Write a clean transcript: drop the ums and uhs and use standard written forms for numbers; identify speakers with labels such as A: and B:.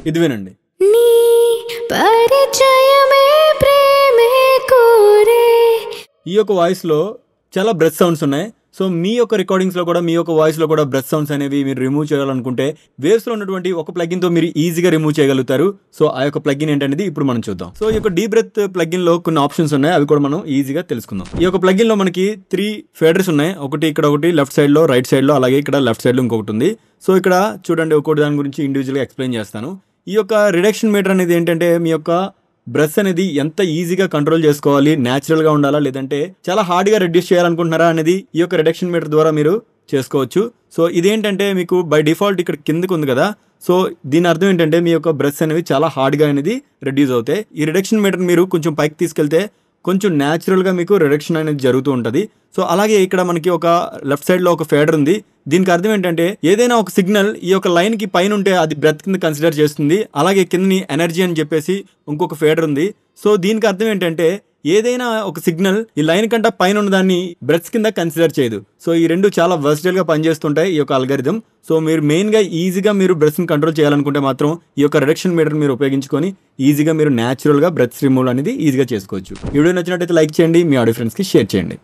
A: ఇది వినండి.
B: నీ పరిచయమే ప్రేమే కోరే.
A: ఈ యొక్క వాయిస్లో చాలా బ్రెత్ సౌండ్స్ ఉన్నాయి. సో మీ యొక్క రికార్డింగ్స్లో కూడా మీ యొక్క వాయిస్లో కూడా బ్రెత్ సౌండ్స్ అనేవి మీరు రిమూవ్ చేయాలనుకుంటే వేవ్స్లో ఉన్నటువంటి ఒక ప్లగిన్తో మీరు ఈజీగా రిమూవ్ చేయగలుగుతారు. సో ఆ యొక్క ప్లగిన్ ఏంటనేది ఇప్పుడు మనం చూద్దాం. సో ఈ యొక్క డీప్ బ్రెత్ ప్లగిన్లో కొన్ని ఆప్షన్స్ ఉన్నాయి, అవి కూడా మనం ఈజీగా తెలుసుకుందాం. ఈ యొక్క ప్లగిన్లో మనకి 3 ఫేడర్స్ ఉన్నాయి. ఒకటి ఇక్కడ, ఒకటి లెఫ్ట్ సైడ్లో, రైట్ సైడ్లో, అలాగే ఇక్కడ లెఫ్ట్ సైడ్లో ఇంకొకటి ఉంది. సో ఇక్కడ చూడండి, ఒక్కొక్కటి దాని గురించి ఇండివిజువల్గా ఎక్స్ప్లెయిన్ చేస్తాను. ఈ యొక్క రిడక్షన్ మీటర్ అనేది ఏంటంటే మీ యొక్క బ్రష్ అనేది ఎంత ఈజీగా కంట్రోల్ చేసుకోవాలి, న్యాచురల్గా ఉండాలా లేదంటే చాలా హార్డ్గా రెడ్యూస్ చేయాలనుకుంటున్నారా అనేది ఈ యొక్క రిడక్షన్ మీటర్ ద్వారా మీరు చేసుకోవచ్చు. సో ఇదేంటంటే మీకు బై డిఫాల్ట్ ఇక్కడ కిందకు ఉంది కదా, సో దీని అర్థం ఏంటంటే మీ యొక్క బ్రష్ అనేవి చాలా హార్డ్గా అనేది రెడ్యూస్ అవుతాయి. ఈ రిడక్షన్ మీటర్ మీరు కొంచెం పైకి తీసుకెళ్తే కొంచెం న్యాచురల్గా మీకు రిడక్షన్ అనేది జరుగుతూ ఉంటుంది. సో అలాగే ఇక్కడ మనకి ఒక లెఫ్ట్ సైడ్లో ఒక ఫేడర్ ఉంది. దీనికి అర్థం ఏంటంటే ఏదైనా ఒక సిగ్నల్ ఈ యొక్క లైన్కి పైన ఉంటే అది బ్రెత్ కింద కన్సిడర్ చేస్తుంది. అలాగే కిందని ఎనర్జీ అని చెప్పేసి ఇంకొక ఫేడర్ ఉంది. సో దీనికి అర్థం ఏంటంటే ఏదైనా ఒక సిగ్నల్ ఈ లైన్ కంటే పైన ఉన్న దాన్ని బ్రెత్స్ కింద కన్సిడర్ చేయదు. సో ఈ రెండు చాలా వర్సిటైల్గా పనిచేస్తుంటాయి ఈ యొక్క అల్గారిథం. సో మీరు మెయిన్గా ఈజీగా మీరు బ్రెత్ని కంట్రోల్ చేయాలనుకుంటే మాత్రం ఈ యొక్క రిడక్షన్ మీటర్ మీరు ఉపయోగించుకొని ఈజీగా మీరు న్యాచురల్గా బ్రెత్ రిమూవల్ అనేది ఈజీగా చేసుకోవచ్చు. ఈ వీడియో నచ్చినట్టయితే లైక్ చేయండి, మీ ఆడియో ఫ్రెండ్స్కి షేర్ చేయండి.